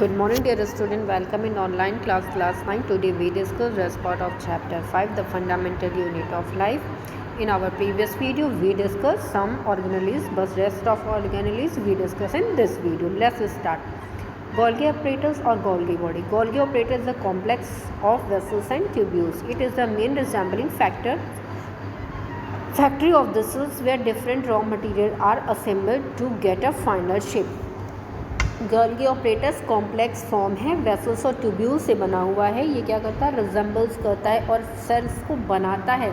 Good morning, dear student. Welcome in online class 9. Today we discuss as part of chapter 5, the fundamental unit of life. In our previous video, we discussed some organelles, but rest of organelles we discuss in this video. Let's start. Golgi apparatus or Golgi body. Golgi apparatus is a complex of vessels and tubules. It is the main resembling factory of vessels where different raw materials are assembled to get a final shape. Golgi apparatus complex form है, vessels और tubule से बना हुआ है। ये क्या करता है, रिजेंबल्स करता है और सेल्स को बनाता है।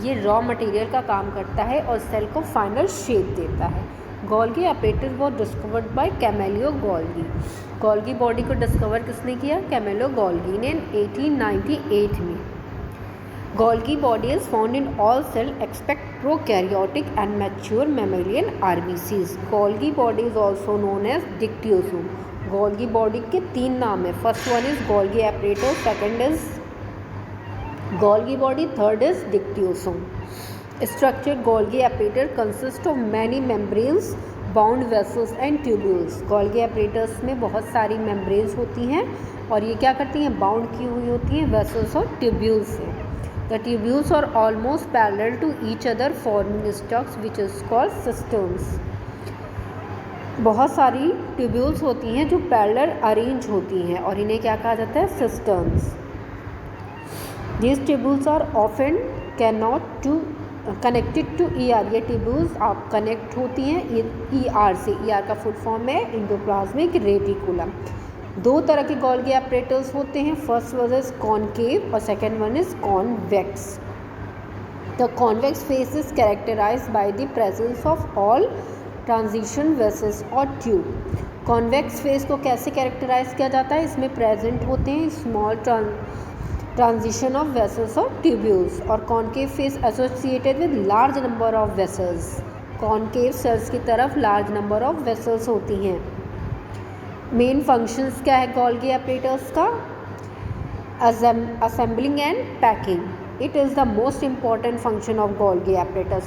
ये रॉ मटेरियल का काम करता है और सेल को फाइनल शेप देता है। गोल्गी ऑपरेटस वो discovered by Camillo Golgi. Golgi body को डिस्कवर किसने किया? कैमिलो गोल्गी ने 1898 में। Golgi body is found in all cells except prokaryotic and mature mammalian RBCs. Golgi body is also known as dictyosome. Golgi body के 3 नाम है. First one is Golgi apparatus, second is Golgi body, third is dictyosome. Structure Golgi apparatus consists of many membranes, bound vessels and tubules. Golgi apparatus में बहुत सारी membranes होती हैं और ये क्या करती हैं, बाउंड की हुई होती हैं vessels और tubules से. The tubules are almost parallel to each other forming stalks which is called cisterns. बहुत सारी tubules होती हैं जो parallel arrange होती हैं और इन्हें क्या कहा जाता है? cisterns. These tubules are often connected to ER. ये tubules आप connect होती हैं ER से. ER का full form है endoplasmic reticulum. 2 तरह के गोल्गी apparatus होते हैं. फर्स्ट वन इज कॉनकेव और second one is convex. The convex face is characterized by the presence of all transition vesicles और ट्यूब. कॉन्वेक्स फेस को कैसे कैरेक्टराइज किया जाता है? इसमें प्रेजेंट होते हैं स्मॉल ट्रांजिशन ऑफ वेसल्स और ट्यूब्यूल्स. और concave face associated with large number of vesicles. Concave cells की तरफ लार्ज नंबर ऑफ वेसल्स होती हैं. मेन फंक्शंस क्या है गोल्गी apparatus का? Assembling and packing. It is the most important function of Golgi apparatus.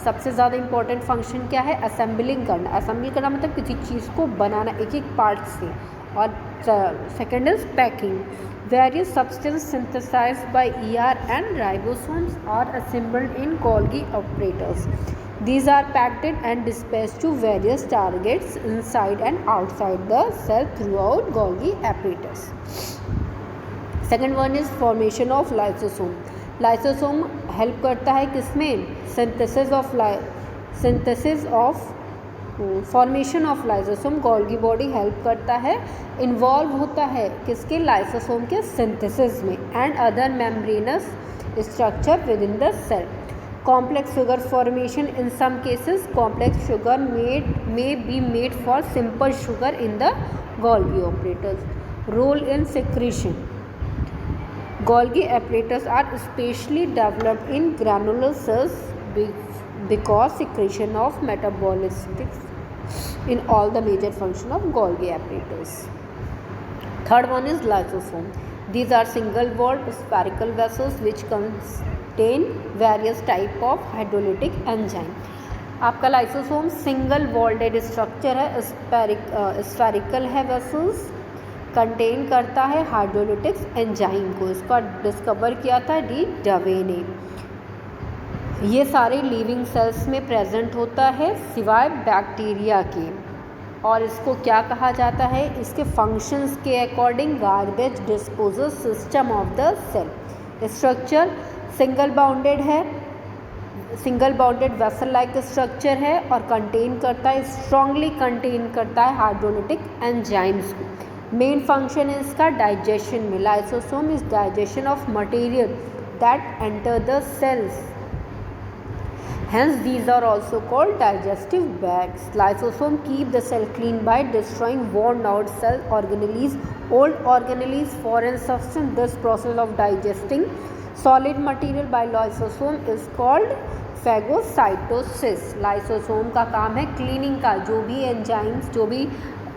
सबसे ज़्यादा इम्पॉर्टेंट फंक्शन क्या है? असेंबलिंग करना. असेंबल करना मतलब किसी चीज़ को बनाना एक एक पार्ट से. और second is packing. Various substance synthesized by ER and ribosomes are assembled in Golgi apparatus. These are packed and dispatched to various targets inside and outside the cell throughout Golgi apparatus. Second one is formation of lysosome. Lysosome help करता है किसमें? synthesis of formation of lysosome. Golgi body help करता है, involve होता है किसके? lysosome के synthesis में and other membranous structure within the cell. Complex sugar formation. In some cases complex sugar may be made for simple sugar in the Golgi apparatus. Role in secretion. Golgi apparatus are specially developed in granular cells because secretion of metabolites in all the major function of Golgi apparatus. Third one is lysosome. These are single-walled spherical vessels which contain various type of hydrolytic enzyme. आपका lysosome single वॉल्डेड structure है, spherical है, vessels contain करता है हाइड्रोलिटिक्स enzyme को. इसका discover किया था D डवे ने. ये सारे लिविंग सेल्स में प्रेजेंट होता है सिवाय बैक्टीरिया के. और इसको क्या कहा जाता है? इसके फंक्शंस के according garbage disposal system of the cell. Structure single bounded है, single bounded vessel like structure है और कंटेन करता है, स्ट्रांगली कंटेन करता है हाइड्रोलिटिक एंजाइम्स को. मेन फंक्शन है इसका डाइजेशन में. Lysosome is digestion of material that enter the cells. Hence these are also called digestive bags. Lysosome keep the cell clean by destroying worn out cell organelles, old organelles, foreign substance. This process of digesting solid material by lysosome is called phagocytosis. Lysosome का काम है cleaning का. जो भी enzymes, जो भी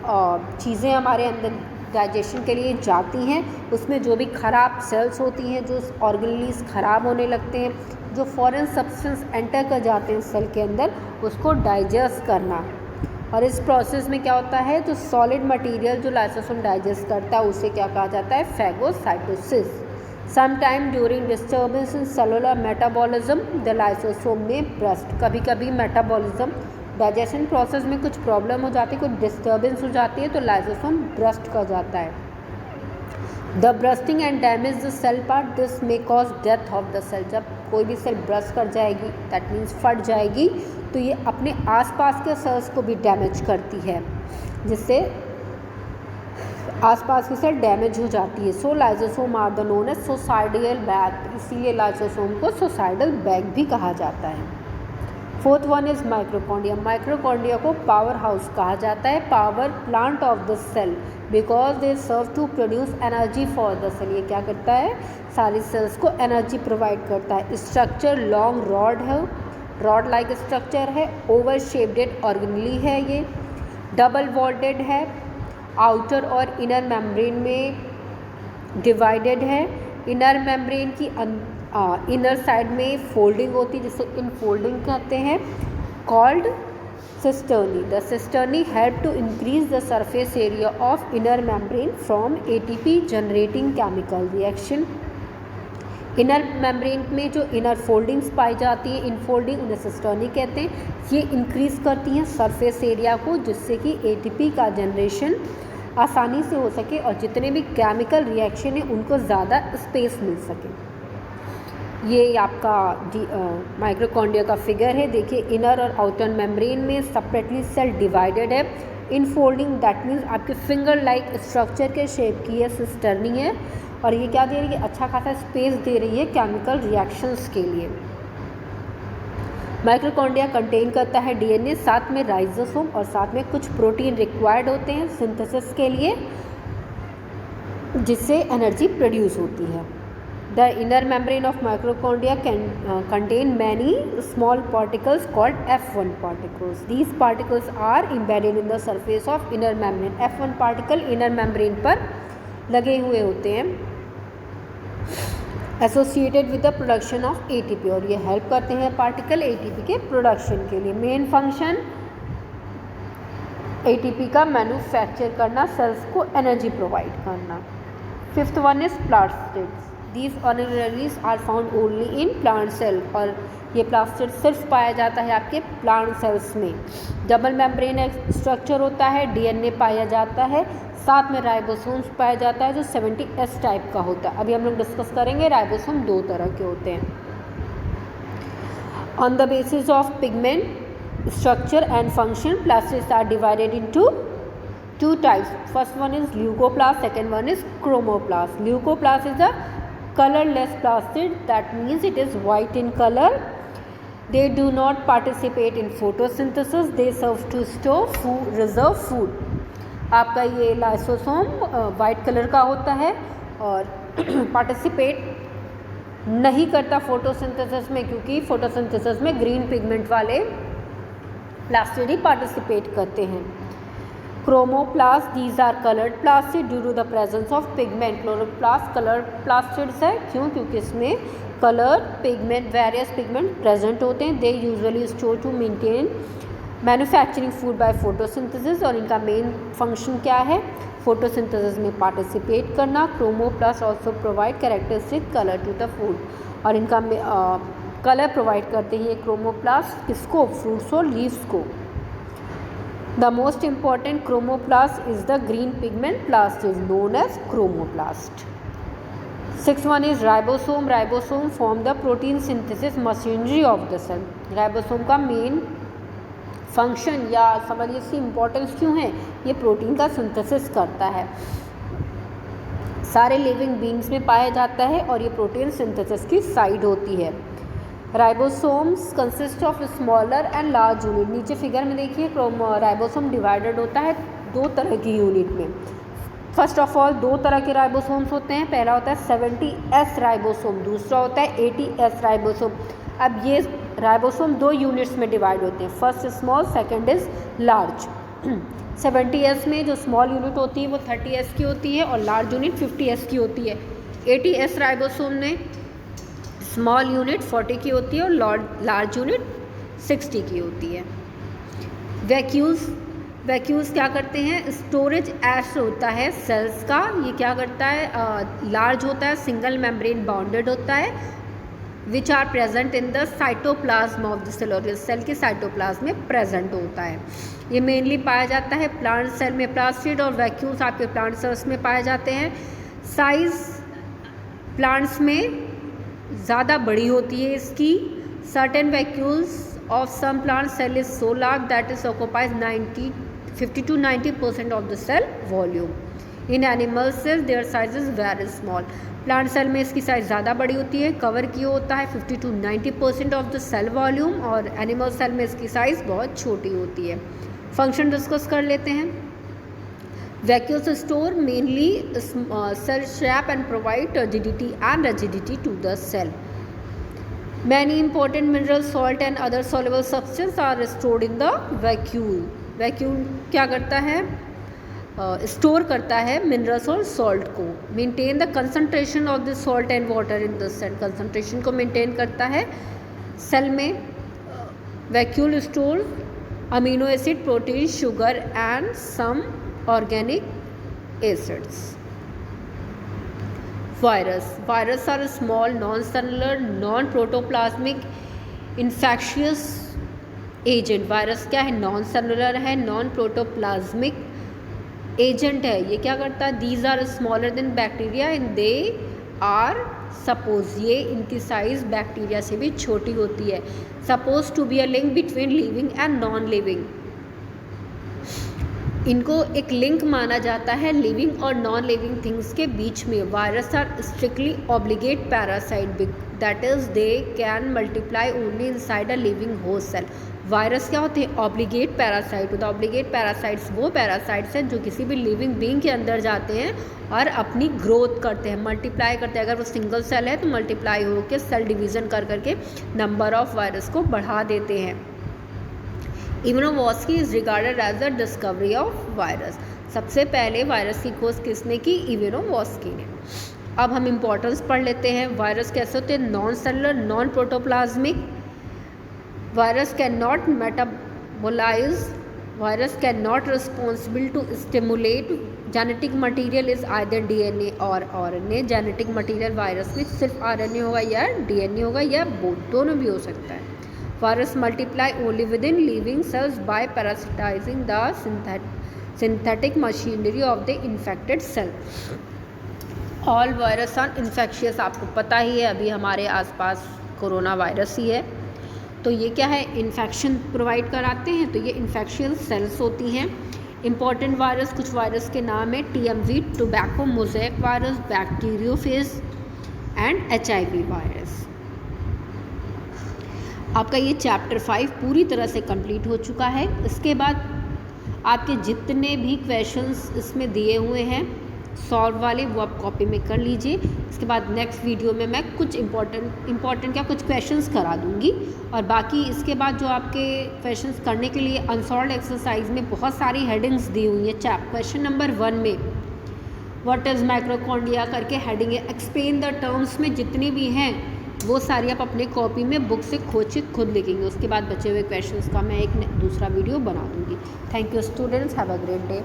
चीज़ें हमारे अंदर डाइजेशन के लिए जाती हैं, उसमें जो भी ख़राब सेल्स होती हैं, जो ऑर्गेनेल्स ख़राब होने लगते हैं, जो फॉरेन सब्सटेंस एंटर कर जाते हैं सेल के अंदर, उसको डाइजेस्ट करना. और इस प्रोसेस में क्या होता है, जो सॉलिड मटेरियल जो लाइसोसोम डाइजेस्ट करता है उसे क्या कहा जाता है, phagocytosis. Sometime during disturbance in cellular metabolism the lysosome में ब्रस्ट, कभी कभी मेटाबॉलिज्म डाइजेशन प्रोसेस में कुछ प्रॉब्लम हो जाती है, कुछ डिस्टर्बेंस हो जाती है तो लाइसोसोम ब्रस्ट कर जाता है। The bursting and damage the cell part, this may cause death of the cell. जब कोई भी सेल ब्रस्ट कर जाएगी दैट मीन्स फट जाएगी तो ये अपने आसपास के सेल्स को भी डैमेज करती है, जिससे आसपास की सेल डैमेज हो जाती है। So lysosome are the known as suicidal bag, इसीलिए लाइसोसोम को सुसाइडल बैग भी कहा जाता है। Fourth one is mitochondria. Mitochondria को पावर हाउस कहा जाता है, power plant of the cell, because they serve to produce energy for the cell. ये क्या करता है, सारी सेल्स को एनर्जी प्रोवाइड करता है। स्ट्रक्चर लॉन्ग रॉड है, रॉड लाइक स्ट्रक्चर है, ओवर शेप्ड ऑर्गेनली है, ये डबल वॉल्डेड है, आउटर और इनर मेम्ब्रेन में डिवाइडेड है। इनर मेम्ब्रेन की इनर साइड में फोल्डिंग होती है जिसे इनफोल्डिंग कहते हैं, called cisternae. The cisternae help to increase the surface area of inner membrane from ATP generating chemical reaction. Inner membrane में जो इनर फोल्डिंग्स पाई जाती है, इनफोल्डिंग, उन्हें सिस्टर्नी कहते हैं। ये इंक्रीज करती हैं सरफेस एरिया को, जिससे कि एटीपी का जनरेशन आसानी से हो सके और जितने भी केमिकल रिएक्शन है उनको ज़्यादा स्पेस मिल सके। ये आपका माइक्रोकॉन्ड्रिया का फिगर है, देखिए इनर और आउटर मेम्ब्रेन में सेपरेटली सेल डिवाइडेड है। इनफोल्डिंग दैट मीन्स आपके फिंगर लाइक स्ट्रक्चर के शेप की है, सिस्टर्नी है, और ये क्या दे रही है, अच्छा खासा स्पेस दे रही है केमिकल रिएक्शंस के लिए। माइक्रोकॉन्ड्रिया कंटेन करता है डीएनए, साथ में राइबोसोम और साथ में कुछ प्रोटीन रिक्वायर्ड होते हैं सिंथेसिस के लिए, जिससे एनर्जी प्रोड्यूस होती है। The inner membrane of माइक्रोकॉन्ड्रिया can contain many small particles called F1 particles. These particles are embedded in the surface of inner membrane. F1 particle inner membrane पर लगे हुए होते हैं, associated with the production of ATP, और ये help करते हैं particle ATP के प्रोडक्शन के लिए। मेन फंक्शन एटीपी का मैन्युफैक्चर करना, सेल्स को एनर्जी प्रोवाइड करना। Fifth one is plastids. These organelles are found only in plant cell, और ये प्लास्टिड सिर्फ पाया जाता है आपके प्लांट सेल्स में। डबल मेम्ब्रेन स्ट्रक्चर होता है, डीएनए पाया जाता है, साथ में राइबोसोम्स पाया जाता है जो 70S टाइप का होता है। अभी हम लोग डिस्कस करेंगे राइबोसोम दो तरह के होते हैं। On the basis of pigment structure and function, plastids are divided into two types. First one is leucoplast, second one is chromoplast. Leucoplast is a colorless plastid, that means it is white in color. They do not participate in photosynthesis, they serve to store food, reserve food. आपका ये lysosome white colour का होता है और participate नहीं करता photosynthesis में, क्योंकि फोटोसिंथेसिस में ग्रीन पिगमेंट वाले प्लास्टिड ही पार्टिसिपेट करते हैं। Chromoplast, these are coloured plastid due to the presence of pigment. Chloroplast coloured plastids है, क्यों, क्योंकि इसमें coloured pigment, various pigment present होते हैं। They usually store to maintain manufacturing food by photosynthesis, और इनका मेन फंक्शन क्या है, फोटोसिंथेसिस में पार्टिसिपेट करना। Chromoplast also provide characteristic colour to the food, और इनका कलर प्रोवाइड करते हैं ये क्रोमोप्लास्ट किसको, फ्रूट्स और लीव्स को। The most important chromoplast is the green pigment plastid known as chromoplast. Sixth one is ribosome. Ribosome form the protein synthesis machinery of the cell. Ribosome का main function या समझिए इसकी importance क्यों है, ये protein का synthesis करता है, सारे लिविंग बींग्स में पाया जाता है और ये प्रोटीन सिंथेसिस की साइड होती है। Ribosomes consist of smaller and large unit. नीचे फिगर में देखिए राइबोसोम डिवाइडेड होता है दो तरह की यूनिट में। फर्स्ट ऑफ ऑल दो तरह के राइबोसोम्स होते हैं, पहला होता है 70S राइबोसोम, दूसरा होता है 80S राइबोसोम। अब ये राइबोसोम दो यूनिट्स में डिवाइड होते हैं, first small, second is large. 70S में जो स्मॉल यूनिट होती है वो 30S की होती है और लार्ज यूनिट 50S की होती है। 80S राइबोसोम में स्मॉल यूनिट 40 की होती है और लार्ज यूनिट 60 की होती है। वैक्यूल्स वैक्यूल्स क्या करते हैं, स्टोरेज एश होता है सेल्स का, ये क्या करता है, लार्ज होता है, सिंगल मेम्ब्रेन बाउंडेड होता है, which are present in the cytoplasm of the cell, और इस सेल के साइटोप्लाज्म में प्रेजेंट होता है। ये मेनली पाया जाता है प्लांट सेल में, प्लास्टिड और वैक्यूल्स आपके प्लांट सेल्स में पाए जाते हैं। साइज प्लांट्स में ज़्यादा बड़ी होती है इसकी। Certain vacuoles of some plant cell is so large that it occupies 50 to 90% of the cell volume. In animal cells their size is very small. Plant cell में इसकी साइज़ ज़्यादा बड़ी होती है, कवर किया होता है 50 to 90% of the cell volume, और एनिमल सेल में इसकी साइज़ बहुत छोटी होती है। फंक्शन डिस्कस कर लेते हैं। Vacuoles store mainly cell shape and provide turgidity and rigidity to the cell. Many important minerals, salt and other soluble substances are stored in the vacuole. Vacuole क्या करता है, स्टोर करता है मिनरल्स और salt को। Maintain the concentration of the salt and water in the cell, concentration को maintain करता है सेल में। Vacuole store amino acid, protein, sugar and some organic acids. Virus are small non cellular non protoplasmic infectious agent. Virus क्या है, non cellular है, non protoplasmic agent है। ये क्या करता है, these are smaller than bacteria and they are suppose, ये इनकी साइज बैक्टीरिया से भी छोटी होती है। Suppose to be a link between living and non living, इनको एक लिंक माना जाता है लिविंग और नॉन लिविंग थिंग्स के बीच में। Virus are strictly obligate parasite, that is they can multiply only inside a living host cell. Virus क्या होते हैं, ऑब्लिगेट पैरासाइट होता है। ऑब्लिगेट पैरासाइट्स वो पैरासाइट्स हैं जो किसी भी लिविंग बीइंग के अंदर जाते हैं और अपनी ग्रोथ करते हैं, मल्टीप्लाई करते हैं। अगर वो सिंगल सेल है तो मल्टीप्लाई होकर सेल डिवीज़न कर करके नंबर ऑफ वायरस को बढ़ा देते हैं। Ivanovsky is regarded as the discovery of virus. सबसे पहले वायरस की खोज किसने की, इम्यूनोवॉस्की ने। अब हम इम्पोर्टेंस पढ़ लेते हैं। वायरस कैसे होते हैं, non cellular non protoplasmic. Virus can not metabolize, virus can not responsible to stimulate genetic material is either DNA और आरएनए। जेनेटिक मटीरियल वायरस में सिर्फ आरएनए होगा या डीएनए होगा या दोनों भी हो सकता है। Virus multiply only within living cells by parasitizing the synthetic machinery of the infected cell. All virus are infectious, आपको पता ही है, अभी हमारे आसपास कोरोना वायरस ही है। तो ये क्या है, इन्फेक्शन प्रोवाइड कराते हैं। तो ये इन्फेक्शियस सेल्स होती हैं। इंपॉर्टेंट वायरस, कुछ वायरस के नाम है, TMV tobacco mosaic virus, bacteriophage and HIV virus. आपका ये चैप्टर 5 पूरी तरह से कंप्लीट हो चुका है। इसके बाद आपके जितने भी क्वेश्चंस इसमें दिए हुए हैं सॉल्व वाले, वो आप कॉपी में कर लीजिए। इसके बाद नेक्स्ट वीडियो में मैं कुछ इम्पॉर्टेंट क्या कुछ क्वेश्चंस करा दूंगी, और बाकी इसके बाद जो आपके क्वेश्चंस करने के लिए अनसॉल्व्ड एक्सरसाइज में बहुत सारी हेडिंग्स दी हुई हैं। क्वेश्चन नंबर 1 में व्हाट इज़ माइक्रोकॉन्ड्रिया करके हेडिंग है। एक्सप्लेन द टर्म्स में जितनी भी हैं वो सारी आप अपने कॉपी में बुक से खोज के खुद लिखेंगे। उसके बाद बचे हुए क्वेश्चंस का मैं एक दूसरा वीडियो बना दूंगी। Thank you students, have a great day.